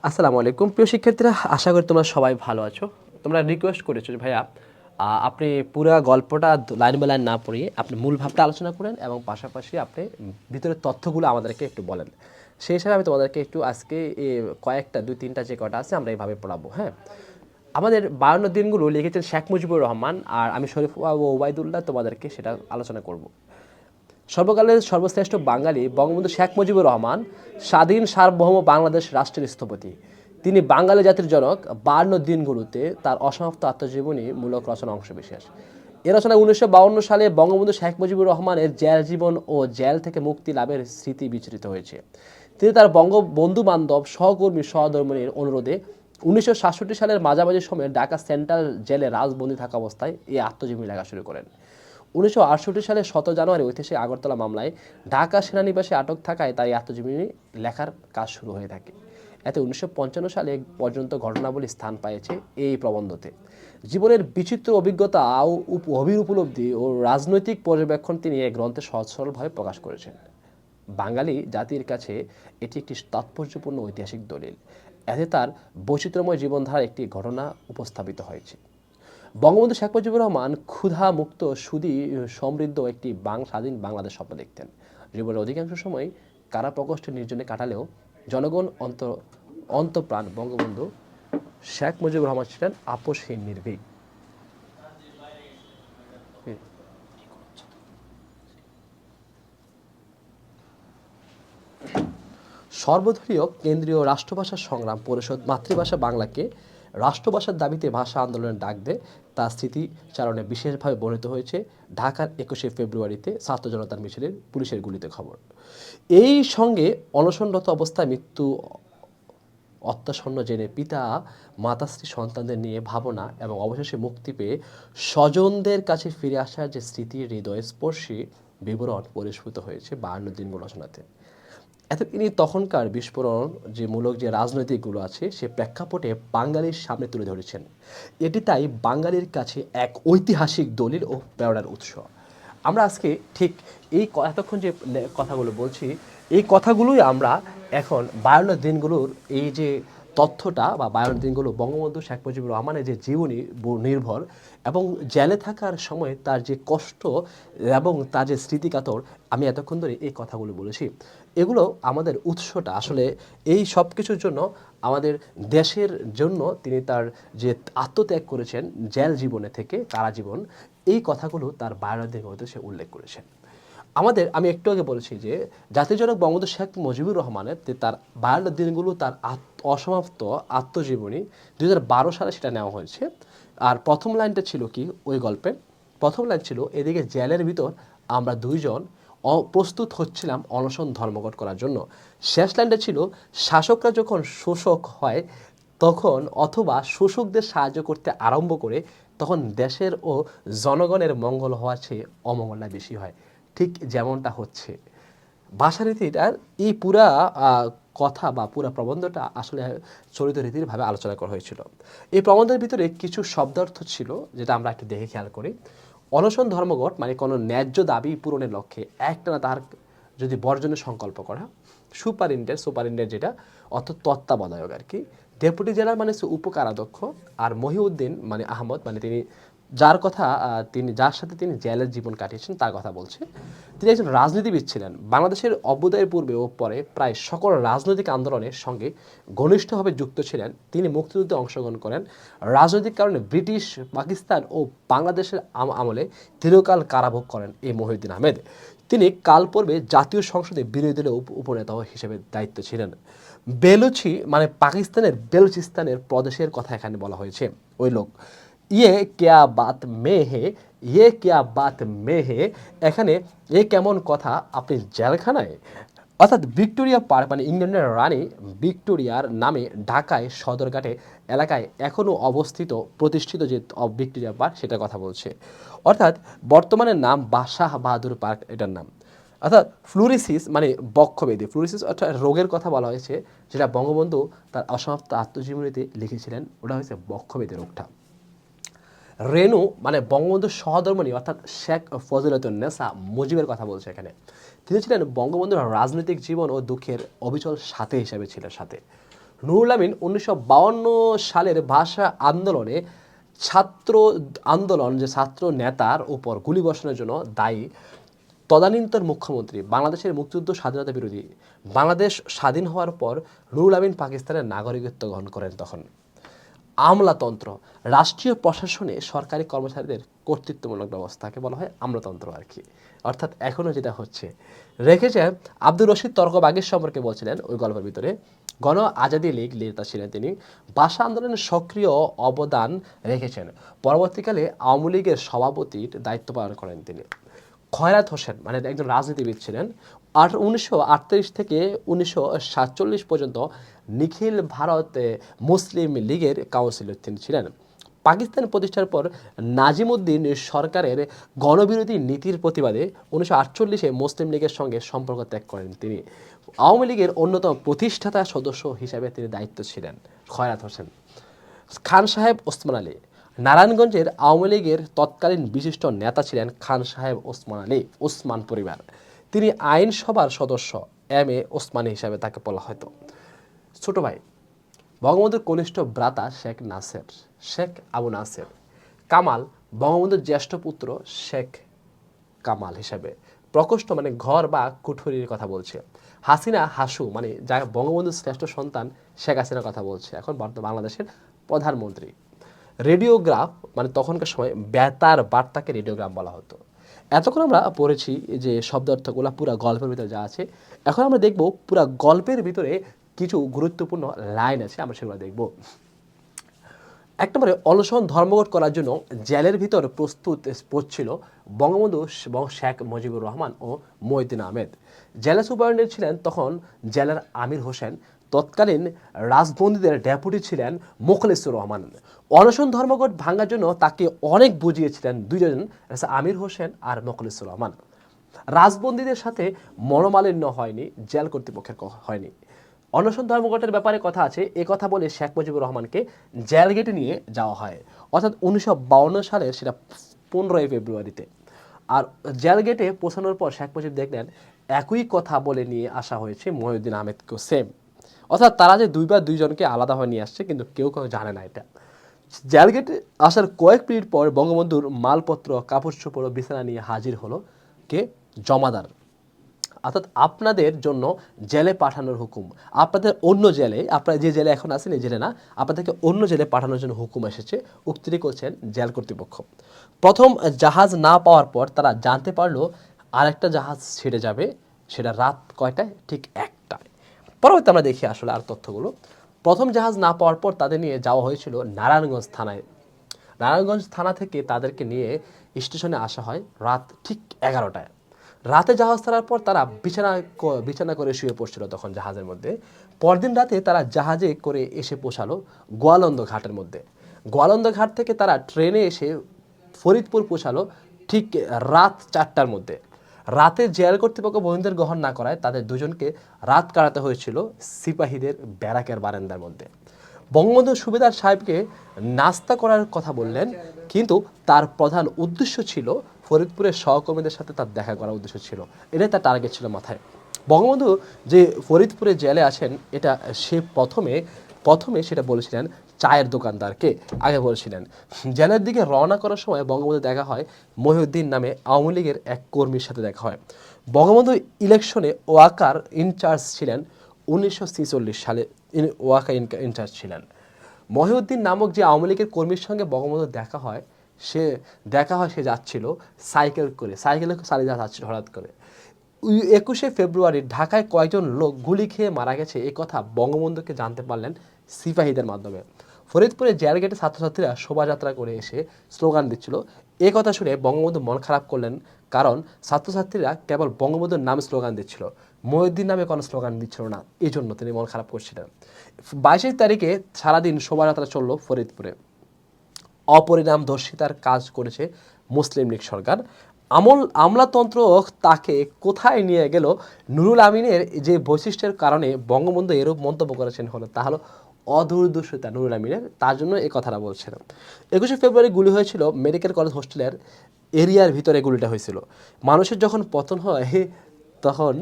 আসসালামু আলাইকুম প্রিয় শিক্ষার্থীরা, আশা করি তোমরা সবাই ভালো আছো। তোমরা রিকোয়েস্ট করেছো যে ভাইয়া আপনি পুরা গল্পটা লাইন বাই লাইন না পড়িয়ে আপনি মূল ভাবটা আলোচনা করেন এবং পাশাপাশি আপনি ভিতরের তথ্যগুলো আমাদেরকে একটু বলেন। সেই হিসাবে আমি তোমাদেরকে একটু আজকে কয়েকটা 2-3টা যে কটা আছে আমরা এইভাবে পড়াবো। হ্যাঁ, আমাদের 52 দিনগুলো লিখেছেন শেখ মুজিবুর রহমান, আর আমি শরীফ ওবায়দুল্লাহ তোমাদেরকে সেটা আলোচনা করব। সর্বকালের সর্বশ্রেষ্ঠ বাঙালি বঙ্গবন্ধু শেখ মুজিবুর রহমান স্বাধীন সার্বভৌম বাংলাদেশ রাষ্ট্রের স্থপতি। তিনি বাঙালি জাতির জনক। 52 দিনগুলোতে তার অসমাপ্ত আত্মজীবনী মূলক রচনা অংশবিশেষ। এ রচনা 1952 সালে বঙ্গবন্ধু শেখ মুজিবুর রহমানের জেল জীবন ও জেল থেকে মুক্তি লাভের স্মৃতি বিচরিত হয়েছে। তিনি তার বঙ্গবন্ধু বান্ধব সহকর্মী সহধর্মিণীর অনুরোধে 1967 সালের মাঝামাঝি সময়ে ঢাকা সেন্ট্রাল জেলে রাজবন্দী থাকা অবস্থায় এই আত্মজীবনী লেখা শুরু করেন। 1968 সালের 17 জানুয়ারি ঐতিহাসিক আগরতলা মামলায় ঢাকা সেনানিবাসে আটক থাকায় তার এই আত্মজীবনী লেখার কাজ শুরু হয়ে থাকে। এতে 1955 সালে পর্যন্ত ঘটনাবলী স্থান পেয়েছে এই প্রবন্ধতে। জীবনের বিচিত্র অভিজ্ঞতা ও উপলব্ধি ও রাজনৈতিক পর্যবেক্ষণ তিনি এই গ্রন্থে সহজ সরলভাবে প্রকাশ করেছেন। বাঙালি জাতির কাছে এটি একটি তাৎপর্যপূর্ণ ঐতিহাসিক দলিল। এতে তার বৈচিত্র্যময় জীবনধারার একটি ঘটনা উপস্থাপিত হয়েছে। বঙ্গবন্ধু শেখ মুজিবুর রহমান ক্ষুধা মুক্ত সুদী সমৃদ্ধ একটি স্বাধীন বাংলাদেশ স্বপ্ন দেখতেন। জীবনের অধিকাংশ সময় কারা প্রকোষ্ঠে নির্জনে কাটালেও জনগণ অন্তপ্রাণ বঙ্গবন্ধু শেখ মুজিবুর রহমান ছিলেন আপোষহীন নির্ভীক। সর্বদলীয় কেন্দ্রীয় রাষ্ট্রভাষা সংগ্রাম পরিষদ মাতৃভাষা বাংলাকে রাষ্ট্রভাষার দাবিতে ভাষা আন্দোলনের ডাক দেয়। তার স্মৃতিচারণে বিশেষভাবে বর্ণিত হয়েছে ঢাকার 21শে ফেব্রুয়ারিতে ছাত্র জনতার মিছিলের পুলিশের গুলিতে খবর। এই সঙ্গে অনশনরত অবস্থায় মৃত্যু অত্যাসন্ন জেনে পিতা মাতাশ্রী সন্তানদের নিয়ে ভাবনা এবং অবশেষে মুক্তি পেয়ে স্বজনদের কাছে ফিরে আসার যে স্মৃতির হৃদয়স্পর্শী বিবরণ পরিস্ফুট হয়েছে 52 দিন রচনাতে। এত তিনি তখনকার বিস্ফোরণ যে মূলক যে রাজনৈতিকগুলো আছে সে প্রেক্ষাপটে বাঙালির সামনে তুলে ধরেছেন। এটি তাই বাঙালির কাছে এক ঐতিহাসিক দলিল ও প্রেরণার উৎস। আমরা আজকে ঠিক এই এতক্ষণ যে কথাগুলো বলছি, এই কথাগুলোই আমরা এখন 52 দিনগুলোর এই যে তথ্যটা বা 52 দিনগুলো বঙ্গবন্ধু শেখ মুজিবুর রহমানের যে জীবনী নির্ভর এবং জেলে থাকার সময় তার যে কষ্ট এবং তার যে স্মৃতিকাতর, আমি এতক্ষণ ধরে এই কথাগুলো বলেছি। এগুলো আমাদের উৎসটা আসলে এই সব কিছুর জন্য আমাদের দেশের জন্য তিনি তার যে আত্মত্যাগ করেছেন জেল জীবনে থেকে কারাজীবন, এই কথাগুলো তার 52 দিনের মধ্যে সে উল্লেখ করেছেন। আমি একটু আগে বলেছি যে জাতির জনক বঙ্গবন্ধু শেখ মুজিবুর রহমানের তার 52 দিনগুলো তার অসমাপ্ত আত্মজীবনী 2012 সালে সেটা নেওয়া হয়েছে। আর প্রথম লাইনটা ছিল কি ওই গল্পে, প্রথম লাইন ছিল এদিকে জেলের ভিতর আমরা দুইজন প্রস্তুত হচ্ছিলাম অনশন ধর্মঘট করার জন্য। শেষ লাইনটা ছিল শাসকরা যখন শোষক হয় তখন অথবা শোষকদের সাহায্য করতে আরম্ভ করে তখন দেশের ও জনগণের মঙ্গল হওয়ার চেয়ে অমঙ্গলটা বেশি হয়। ঠিক যেমনটা হচ্ছে ভাষারীতিটার এই পুরা কথা বা পুরা প্রবন্ধটা আসলে চরিত রীতির ভাবে আলোচনা করা হয়েছিল। এই প্রবন্ধের ভিতরে কিছু শব্দার্থ ছিল যেটা আমরা একটু দেখে খেয়াল করি। অনশন ধর্মঘট মানে কোনো ন্যায্য দাবি পূরণের লক্ষ্যে একটানা তার যদি বর্জনের সংকল্প করা। সুপারিনটেন্ডেন্ট যেটা অর্থাৎ তত্ত্বাবধায়ক আর কি। ডেপুটি জেলার মানে হচ্ছে উপকারাধ্যক্ষ। আর মহিউদ্দিন মানে আহমদ মানে তিনি যার সাথে তিনি জেলের জীবন কাটিয়েছেন তার কথা বলছে। তিনি একজন রাজনীতিবিদ ছিলেন। বাংলাদেশের অভ্যুদয়ের পূর্বে ও পরে প্রায় সকল রাজনৈতিক আন্দোলনের সঙ্গে ঘনিষ্ঠভাবে যুক্ত ছিলেন। তিনি মুক্তিযুদ্ধে অংশগ্রহণ করেন। রাজনৈতিক কারণে ব্রিটিশ, পাকিস্তান ও বাংলাদেশের আমলে দীর্ঘকাল কারাভোগ করেন এই মহিউদ্দিন আহমেদ। তিনি কালপূর্বে জাতীয় সংসদে বিরোধী দলের উপনেতা হিসেবে দায়িত্ব ছিলেন। বেলুচি মানে পাকিস্তানের বেলুচিস্তানের প্রদেশের কথা এখানে বলা হয়েছে। ওই লোক ইয়ে কেয়া বাত মে হে, এখানে এ কেমন কথা আপনি জেলখানায়। অর্থাৎ ভিক্টোরিয়া পার্ক মানে ইংল্যান্ডের রানী ভিক্টোরিয়ার নামে ঢাকায় সদরঘাটে এলাকায় এখনও প্রতিষ্ঠিত যে ভিক্টোরিয়া পার্ক সেটার কথা বলছে। অর্থাৎ বর্তমানে নাম শাহ বাহাদুর পার্ক এটার নাম। অর্থাৎ ফ্লুরিসিস মানে বক্ষব্যাধি, ফ্লুরিসিস অর্থাৎ রোগের কথা বলা হয়েছে যেটা বঙ্গবন্ধু তার অসমাপ্ত আত্মজীবনীতে লিখেছিলেন, ওটা হচ্ছে বক্ষব্যাধি রোগটা। রেনু মানে বঙ্গবন্ধুর সহধর্মিণী অর্থাৎ শেখ ফজিলাতুন্নেসা মুজিবের কথা বলছে এখানে। তিনি ছিলেন বঙ্গবন্ধুর রাজনৈতিক জীবন ও দুঃখের অবিচল সাথে হিসেবে ছিলেন সাথে। নুরুল আমিন 1952 সালের ভাষা আন্দোলনে ছাত্র আন্দোলন যে ছাত্র নেতার উপর গুলি বর্ষণের জন্য দায়ী তদানীন্তন মুখ্যমন্ত্রী, বাংলাদেশের মুক্তিযুদ্ধ স্বাধীনতা বিরোধী। বাংলাদেশ স্বাধীন হওয়ার পর নুরুল আমিন পাকিস্তানের নাগরিকত্ব গ্রহণ করেন। তখন আমলাতন্ত্র, রাষ্ট্রীয় প্রশাসনে সরকারি কর্মচারীদের কর্তৃত্বমূলক ব্যবস্থাকে বলা হয় আমলাতন্ত্র আর কি। অর্থাৎ এখনও যেটা হচ্ছে রেখেছে। আব্দুর রশিদ তর্কবাগীশ সম্পর্কে বলছিলেন ওই গল্পের ভিতরে, গণ আজাদি লীগ নেতা ছিলেন তিনি, ভাষা আন্দোলনের সক্রিয় অবদান রেখেছেন। পরবর্তীকালে আওয়ামী লীগের সভাপতির দায়িত্ব পালন করেন তিনি। খয়রাত হোসেন মানে একজন রাজনীতিবিদ ছিলেন। 1938 থেকে 1947 পর্যন্ত নিখিল ভারত মুসলিম লীগের কাউন্সিলর তিনি ছিলেন। পাকিস্তান প্রতিষ্ঠার পর নাজিমুদ্দিন সরকারের গণবিরোধী নীতির প্রতিবাদে 1948-এ মুসলিম লীগের সঙ্গে সম্পর্ক ত্যাগ করেন তিনি। আওয়ামী লীগের অন্যতম প্রতিষ্ঠাতা সদস্য হিসাবে তিনি দায়িত্ব ছিলেন খয়রাত হোসেন। খান সাহেব ওসমান আলী, নারায়ণগঞ্জের আওয়ামী লীগের তৎকালীন বিশিষ্ট নেতা ছিলেন খান সাহেব ওসমান আলী, ওসমান পরিবার। তিনি আইনসভার সদস্য এম.এ. ওসমানী হিসাবে তাকে বলা হতো। ছোট ভাই বঙ্গবন্ধুর কনিষ্ঠ ভ্রাতা শেখ নাসের, শেখ আবু নাসের। কামাল বঙ্গবন্ধুর জ্যেষ্ঠ পুত্র শেখ কামাল হিসাবে। প্রকোষ্ঠ মানে ঘর বা কুঠুরির কথা বলছে। হাসিনা হাসু মানে যা বঙ্গবন্ধুর শ্রেষ্ঠ সন্তান শেখ হাসিনার কথা বলছে, এখন বর্তমান বাংলাদেশের প্রধানমন্ত্রী। রেডিওগ্রাফ মানে তখনকার সময় বেতার বার্তাকে রেডিওগ্রাম বলা হতো। এতক্ষণ আমরা পড়েছি যে শব্দার্থগুলো পুরো গল্পের ভিতরে যা আছে। এখন আমরা দেখব পুরো গল্পের ভিতরে কিছু গুরুত্বপূর্ণ লাইন আছে, আমরা সেগুলো দেখব। এক নম্বরে অনশন ধর্মঘট করার জন্য জেলের ভিতর প্রস্তুত পড়ছিল বঙ্গবন্ধু শেখ মুজিবুর রহমান ও মহিউদ্দিন আহমেদ। জেলা সুপারিনটেন্ডেন্ট ছিলেন তখন জেলার আমির হোসেন। তৎকালীন রাজবন্দীদের ডেপুটি ছিলেন মোখলেসুর রহমান। অনশন ধর্মঘট ভাঙার জন্য তাকে অনেক বুঝিয়েছিলেন দুইজন, আমির হোসেন আর মোখলেসুর রহমান। রাজবন্দীদের সাথে মনোমালিন্য হয়নি, জেল কর্তৃপক্ষের হয়নি। অনশন ধর্মঘটের ব্যাপারে কথা আছে, এ কথা বলে শেখ মুজিবুর রহমানকে জেল গেটে নিয়ে যাওয়া হয়, অর্থাৎ 1952 সালের সেটা 15 ফেব্রুয়ারিতে। আর জেল গেটে পৌঁছানোর পর শেখ মুজিব দেখলেন একই কথা বলে নিয়ে আসা হয়েছে মহিউদ্দিন আহমেদকেও সেম, অর্থাৎ তারা যে দুইবার দুইজনকে আলাদা হয়ে নিয়ে আসছে, কিন্তু কেউ জানে না এটা। জেল গেটে আসার কয়েক মিনিট পর বঙ্গবন্ধুর মালপত্র কাপড় চোপড় বিছানা নিয়ে হাজির হলো কে? জমাদার। অর্থাৎ আপনাদের জন্য জেলে পাঠানোর হুকুম, আপনাদের অন্য জেলে, আপনারা যে জেলে এখন আছেন এই জেলে না, আপনাদেরকে অন্য জেলে পাঠানোর জন্য হুকুম এসেছে, উক্তিটি করছেন জেল কর্তৃপক্ষ। প্রথম জাহাজ না পাওয়ার পর তারা জানতে পারলো আরেকটা জাহাজ ছেড়ে যাবে, সেটা রাত কয়টায়? ঠিক 1টায়। পরবর্তী আমরা দেখি আসলে আর তথ্যগুলো। প্রথম জাহাজ না পাওয়ার পর তাদের নিয়ে যাওয়া হয়েছিল নারায়ণগঞ্জ থানায়। নারায়ণগঞ্জ থানা থেকে তাদেরকে নিয়ে স্টেশনে আসা হয় রাত ঠিক 11টায়। রাতে জাহাজ ছাড়ার পর তারা বিছানা করে শুয়ে পড়ছিল তখন জাহাজের মধ্যে। পরদিন রাতে তারা জাহাজে করে এসে পৌঁছালো গোয়ালন্দ ঘাটের মধ্যে। গোয়ালন্দ ঘাট থেকে তারা ট্রেনে এসে ফরিদপুর পৌঁছালো ঠিক রাত 4টার মধ্যে। রাতে জেল কর্তৃপক্ষ বন্দীদের গ্রহণ না করায় তাদের দুজনকে রাত কাটাতে হয়েছিল সিপাহীদের ব্যারাকের বারান্দার মধ্যে। বঙ্গবন্ধু সুবেদার সাহেবকে নাস্তা করার কথা বললেন, কিন্তু তার প্রধান উদ্দেশ্য ছিল ফরিদপুরের সহকর্মীদের সাথে তার দেখা করার উদ্দেশ্য ছিল, এটাই তার টার্গেট ছিল মাথায়। বঙ্গবন্ধু যে ফরিদপুরে জেলে আছেন এটা সে প্রথমে সেটা বলেছিলেন চায়ের দোকানদারকে, আগে বলেছিলেন। জেলের দিকে রওনা করার সময় বঙ্গবন্ধু দেখা হয় মহিউদ্দিন নামে আওয়ামী লীগের এক কর্মীর সাথে দেখা হয়। বঙ্গবন্ধু ইলেকশনে ওয়াকার ইনচার্জ ছিলেন, 1946 সালে ওয়াকা ইনচার্জ ছিলেন। মহিউদ্দিন নামক যে আওয়ামী লীগের কর্মীর সঙ্গে বঙ্গবন্ধু দেখা হয় সে যাচ্ছিল সাইকেলে চালিয়ে যাচ্ছিল হঠাৎ করে। 21শে ফেব্রুয়ারি ঢাকায় কয়েকজন লোক গুলি খেয়ে মারা গেছে এ কথা বঙ্গবন্ধুকে জানতে পারলেন সিপাহীদের মাধ্যমে। ফরিদপুরে জেল গেটে ছাত্রছাত্রীরা শোভাযাত্রা করে এসে স্লোগান দিচ্ছিল। এ কথা শুনে বঙ্গবন্ধু মন খারাপ করলেন, কারণ ছাত্রছাত্রীরা কেবল বঙ্গবন্ধুর নামে স্লোগান দিচ্ছিল, মহিউদ্দিন নামে কোনো স্লোগান দিচ্ছিল না, এই জন্য তিনি মন খারাপ করছিলেন। 22 তারিখে সারাদিন শোভাযাত্রা চলল ফরিদপুরে। অপরিণামদর্শিতার কাজ করেছে মুসলিম লীগ সরকার। আমলাতন্ত্র তাকে কোথায় নিয়ে গেল? নুরুল আমিনের যে বৈশিষ্ট্যের কারণে বঙ্গবন্ধু এরূপ মন্তব্য করেছেন তা হলো অদূরদর্শিতা নুরুল আমিনের, তার জন্য এই কথাটা বলছিলাম। 21শে ফেব্রুয়ারি গুলি হয়েছিল মেডিকেল কলেজ হোস্টেলের এরিয়ার ভিতরে, গুলিটা হয়েছিল। মানুষের যখন পতন হয় তখন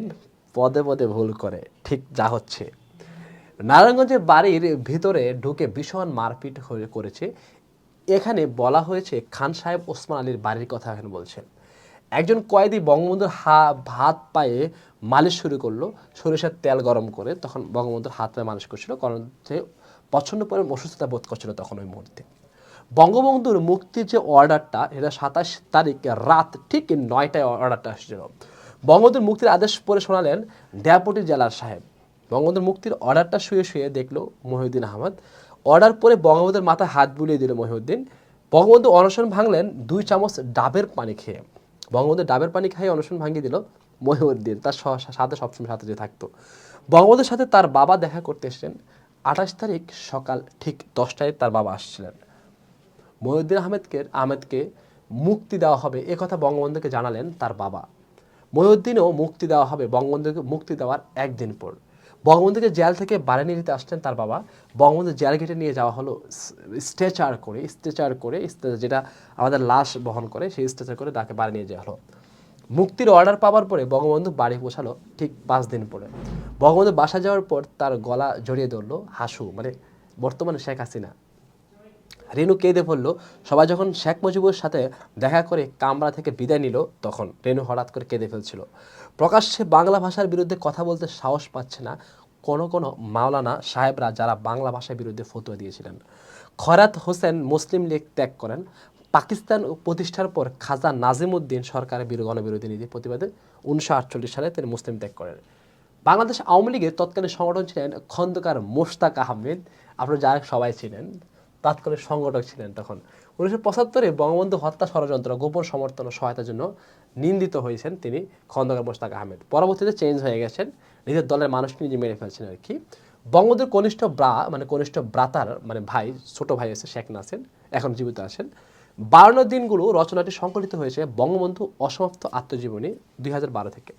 পদে পদে ভুল করে, ঠিক যা হচ্ছে। নারায়ণগঞ্জের বাড়ির ভিতরে ঢুকে ভীষণ মারপিট করেছে। এখানে বলা হয়েছে খান সাহেব ওসমান আলীর বাড়ির কথা এখানে বলছেন। একজন কয়েদি বঙ্গবন্ধুর হাত পায়ে মালিশ শুরু করলো সরিষার তেল গরম করে। তখন বঙ্গবন্ধুর হাত পায়ে মালিশ করছিল, কারণ সে প্রচণ্ড পরিমাণ অসুস্থতা বোধ করছিল তখন ওই মুহূর্তে। বঙ্গবন্ধুর মুক্তির যে অর্ডারটা, এটা 27 তারিখ রাত ঠিক 9টায় অর্ডারটা এসেছিল। বঙ্গবন্ধুর মুক্তির আদেশ পড়ে শোনালেন ডেপুটি জেলার সাহেব। বঙ্গবন্ধুর মুক্তির অর্ডারটা শুয়ে শুয়ে দেখলো মহিউদ্দিন আহমদ। অর্ডার পরে বঙ্গবন্ধুর মাথায় হাত বুলিয়ে দিল মহিউদ্দিন। বঙ্গবন্ধু অনশন ভাঙলেন 2 চামচ ডাবের পানি খেয়ে। বঙ্গবন্ধু ডাবের পানি খাইয়ে অনশন ভাঙিয়ে দিল মহিউদ্দিন, তার সাথে সবসময় সাথে যে থাকতো। বঙ্গবন্ধুর সাথে তার বাবা দেখা করতে এসেছেন। 28 তারিখ সকাল ঠিক 10টায় তার বাবা আসছিলেন। মহিউদ্দিন আহমেদকে মুক্তি দেওয়া হবে এ কথা বঙ্গবন্ধুকে জানালেন তার বাবা। মহিউদ্দিনও মুক্তি দেওয়া হবে বঙ্গবন্ধুকে মুক্তি দেওয়ার একদিন পর। বঙ্গবন্ধুকে জেল থেকে বাড়ি নিয়ে যেতে আসলেন তার বাবা। বঙ্গবন্ধু জেল গেটে নিয়ে যাওয়া হলো স্ট্রেচার করে, যেটা আমাদের লাশ বহন করে, সেই স্ট্রেচার করে তাকে বাড়ি নিয়ে যাওয়া হলো। মুক্তির অর্ডার পাওয়ার পরে বঙ্গবন্ধু বাড়ি পৌঁছালো ঠিক 5 দিন পরে। বঙ্গবন্ধু বাসা যাওয়ার পর তার গলা জড়িয়ে ধরলো হাসু, মানে বর্তমানে শেখ হাসিনা। রেনু কেঁদে পড়ল। সবাই যখন শেখ মুজিবুর সাথে দেখা করে কামরা থেকে বিদায় নিল, তখন রেনু হঠাৎ করে কেঁদে ফেলছিল। প্রকাশ্যে বাংলা ভাষার বিরুদ্ধে কথা বলতে সাহস পাচ্ছে না কোনো মাওলানা সাহেবরা, যারা বাংলা ভাষার বিরুদ্ধে ফতোয়া দিয়েছিলেন। খয়রাত হোসেন মুসলিম লীগ ত্যাগ করেন। পাকিস্তান প্রতিষ্ঠার পর খাজা নাজিমুদ্দিন সরকারের গণবিরোধী নীতি প্রতিবাদে 1948 সালে তিনি মুসলিম ত্যাগ করেন। বাংলাদেশ আওয়ামী লীগের তৎকালীন সংগঠন ছিলেন খন্দকার মোশতাক আহমেদ, আপনারা যারা সবাই ছিলেন, তৎকালীন সংগঠক ছিলেন তখন। 1975-এ বঙ্গবন্ধু হত্যা ষড়যন্ত্র, গোপন সমর্থন ও সহায়তার জন্য নিন্দিত হয়েছেন তিনি খন্দকার মোশতাক আহমেদ। পরবর্তীতে চেঞ্জ হয়ে গেছেন, নিজের দলের মানুষকে নিজে মেরে ফেলছেন আর কি। বঙ্গবন্ধুর কনিষ্ঠ ব্রাতার ভাই, ছোট ভাই আছে শেখ নাসির, এখন জীবিত আছেন। 52 দিনগুলো রচনাটি সংকলিত হয়েছে বঙ্গবন্ধু অসমাপ্ত আত্মজীবনী 2012 থেকে।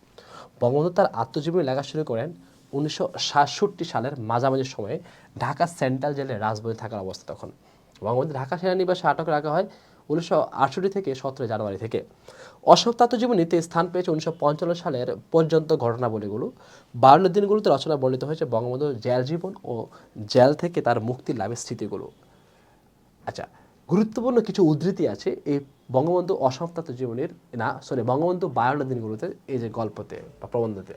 বঙ্গবন্ধু তার আত্মজীবনী লেখা শুরু করেন 1967 সালের মাঝামাঝি সময়ে ঢাকা সেন্ট্রাল জেলে রাজবন্দী থাকার অবস্থা তখন। বঙ্গবন্ধু ঢাকা সেনানিবাসে আটক রাখা হয় 1968 থেকে 17 জানুয়ারি থেকে। অসমাপ্ত আত্মজীবনীতে স্থান পেয়েছে 1955 সালের পর্যন্ত ঘটনাবলীগুলো। 52 দিনগুলোতে রচনা বর্ণিত হয়েছে বঙ্গবন্ধুর জেল জীবন ও জেল থেকে তার মুক্তি লাভের স্মৃতিগুলো। আচ্ছা, গুরুত্বপূর্ণ কিছু উদ্ধৃতি আছে এই বঙ্গবন্ধু অসমাপ্ত আত্মজীবনীর, বঙ্গবন্ধু 52 দিনগুলোতে, এই যে গল্পতে বা প্রবন্ধতে।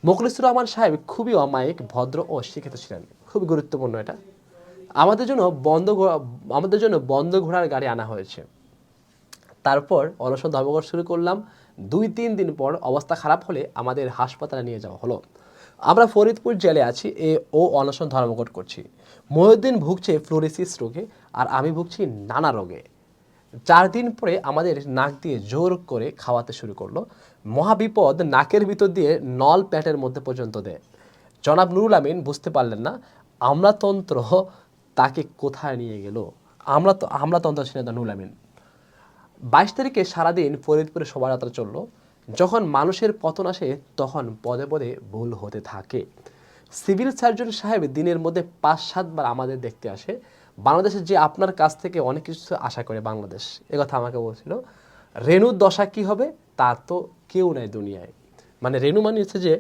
মোখলেসুর রহমান সাহেব খুবই অমায়িক, ভদ্র ও শিক্ষিত ছিলেন। খুবই গুরুত্বপূর্ণ এটা। আমাদের জন্য বন্ধ ঘোড়ার গাড়ি আনা হয়েছে। তারপর অনশন ধর্মঘট শুরু করলাম। 2-3 দিন পর অবস্থা খারাপ হলে আমাদের হাসপাতালে নিয়ে যাওয়া হলো। আমরা ফরিদপুর জেলে আছি ও অনশন ধর্মঘট করছি। মহিউদ্দিন ভুগছে ফ্লোরোসিস রোগে, আর আমি ভুগছি নানা রোগে। 4 দিন পরে আমাদের নাক দিয়ে জোর করে খাওয়াতে শুরু করলো। মহাবিপদ, নাকের ভিতর দিয়ে নল পেটের মধ্যে পর্যন্ত দেয়। জনাব নুরুল আমিন বুঝতে পারলেন না আমলাতন্ত্র তাকে কোথায় নিয়ে গেল। আমলাতন্ত্র ছিলেন নুরুল আমিন। 22 তারিখে সারাদিন ফরিদপুরে শোভাযাত্রা চলল। যখন মানুষের পতন আসে তখন পদে পদে ভুল হতে থাকে। সিভিল সার্জন সাহেব দিনের মধ্যে 5-7 বার আমাদের দেখতে আসে। বাংলাদেশে যে আপনার কাছ থেকে অনেক কিছু আশা করে বাংলাদেশ, কথা আমাকে বলছিল। রেনুর দশা কি হবে তার তো কেউ নাই দুনিয়ায়। রেনু হচ্ছে যে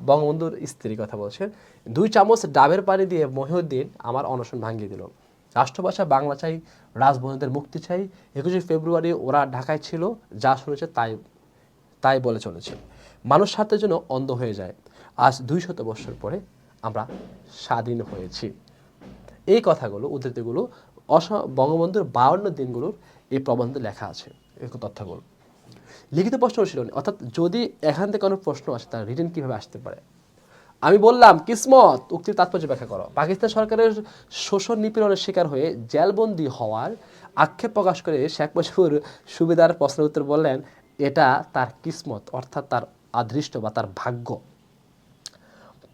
বঙ্গবন্ধুর স্ত্রীর কথা বলছেন। 2 চামচ ডাবের পানি দিয়ে মহিউদ্দিন আমার অনশন ভাঙিয়ে দিল। রাষ্ট্রভাষা বাংলা চাই, রাজবন্দীদের মুক্তি চাই। 21 ফেব্রুয়ারি ওরা ঢাকায় ছিল, যা শুনেছে তাই বলে চলেছে। মানুষ স্বার্থের জন্য অন্ধ হয়ে যায়। আজ 200 বছর পরে আমরা স্বাধীন হয়েছি। এই কথাগুলো, উদ্ধৃতিগুলো বঙ্গবন্ধুর 52 দিনগুলোর এই প্রবন্ধে লেখা আছে, এই তথ্যগুলো। লিখিত প্রশ্ন অনুশীলনী, অর্থাৎ যদি এখান থেকে কোনো প্রশ্ন আসে তার রিটেন কীভাবে আসতে পারে। আমি বললাম কিসমত উক্তির তাৎপর্য ব্যাখ্যা করো। পাকিস্তান সরকারের শোষণ নিপীড়নের শিকার হয়ে জেলবন্দি হওয়ার আক্ষেপ প্রকাশ করে শেখ মুজিবুর সুবিধার প্রশ্নের উত্তর বললেন এটা তার কিসমত, অর্থাৎ তার আদৃষ্ট বা তার ভাগ্য।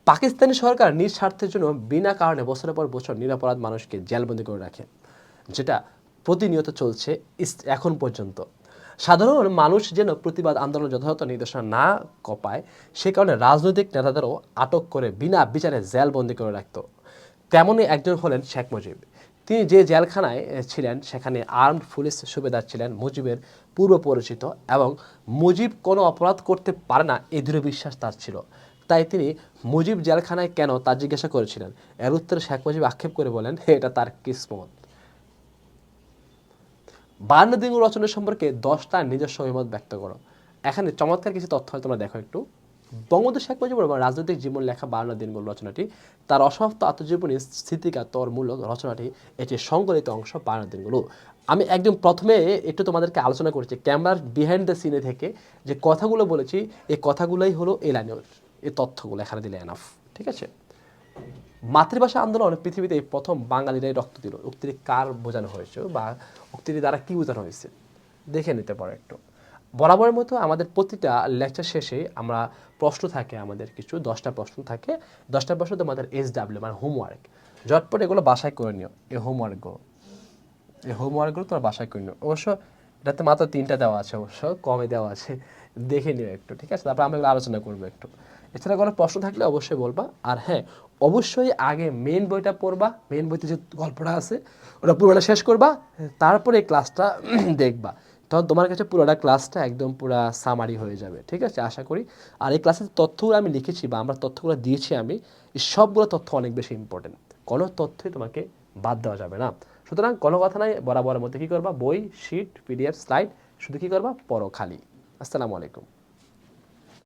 পাকিস্তানি সরকার নিজ স্বার্থের জন্য বিনা কারণে বছরের পর বছর নিরপরাধ মানুষকে জেলবন্দি করে রাখে, যেটা প্রতিনিয়ত চলছে এখন পর্যন্ত। সাধারণ মানুষ যেন প্রতিবাদ আন্দোলন যথাযথ নির্দেশনা না কপায়, সে কারণে রাজনৈতিক নেতাদেরও আটক করে বিনা বিচারে জেলবন্দি করে রাখত। তেমনই একজন হলেন শেখ মুজিব। তিনি যে জেলখানায় ছিলেন সেখানে আর্মড পুলিশ সুবেদার ছিলেন মুজিবের পূর্ব পরিচিত, এবং মুজিব কোনো অপরাধ করতে পারে না এই দৃঢ় বিশ্বাস তার ছিল। তাই তিনি মুজিব জেলখানায় কেন তা জিজ্ঞাসা করেছিলেন। এর উত্তরে শেখ মুজিব আক্ষেপ করে বলেন, এটা তার কিসমত। 52 দিন রচনা সম্পর্কে 10টা নিজস্ব অভিমত ব্যক্ত করো। এখানে চমৎকার কিছু তথ্য তোমরা দেখো একটু। বঙ্গবন্ধু শেখ মুজিবুর রহমান রাজনৈতিক জীবন লেখা 52 দিনগুলো রচনাটি তার অসমাপ্ত আত্মজীবনী স্মৃতিকাতরমূলক রচনাটি এটি সংকলিত অংশ 52 দিনগুলো। আমি একদম প্রথমে একটু তোমাদেরকে আলোচনা করেছি ক্যামেরার বিহাইন্ড দ্য সিনে থেকে যে কথাগুলো বলেছি, এই কথাগুলোই হলো এই লাইনের এই তথ্যগুলো এখানে দিলে এনাফ। ঠিক আছে। মাতৃভাষা আন্দোলন পৃথিবীতে এই প্রথম বাঙালিরাই রক্ত দিল, উক্তিটি কার বোঝানো হয়েছে বা উক্তিটি দ্বারা কি বোঝানো হয়েছে দেখে নিতে পারো একটু। বরাবরের মতো আমাদের প্রতিটা লেকচার শেষে আমরা প্রশ্ন থাকে, আমাদের কিছু 10টা প্রশ্ন থাকে। 10টা প্রশ্ন তোমাদের SW মানে হোমওয়ার্ক, ঝটপট এগুলো বাসায় করে নিও। এই হোমওয়ার্কগুলো তোমার বাসায় করে নিও। অবশ্য এটাতে মাত্র 3টা দেওয়া আছে, অবশ্য কমে দেওয়া আছে, দেখে নিও একটু। ঠিক আছে, তারপর আমরা এগুলো আলোচনা করবো একটু। এছাড়া কোনো প্রশ্ন থাকলে অবশ্যই বলবা। আর হ্যাঁ, অবশ্যই আগে মেন বইটা পড়বা, মেন বইতে যে গল্পটা আছে ওটা পুরোটা শেষ করবা, তারপরে এই ক্লাসটা দেখবা। তখন তোমার কাছে পুরোটা ক্লাসটা একদম পুরো সামারি হয়ে যাবে। ঠিক আছে, আশা করি। আর এই ক্লাসের তথ্যগুলো আমি লিখেছি বা আমরা তথ্যগুলো দিয়েছি, আমি এই সবগুলো তথ্য অনেক বেশি ইম্পর্টেন্ট, কোনো তথ্যই তোমাকে বাদ দেওয়া যাবে না। সুতরাং কোনো কথা নাই, বরাবরের মধ্যে কী করবা, বই, শিট, PDF, স্লাইড শুধু কী করবা, পড়ো খালি। আসসালামু আলাইকুম।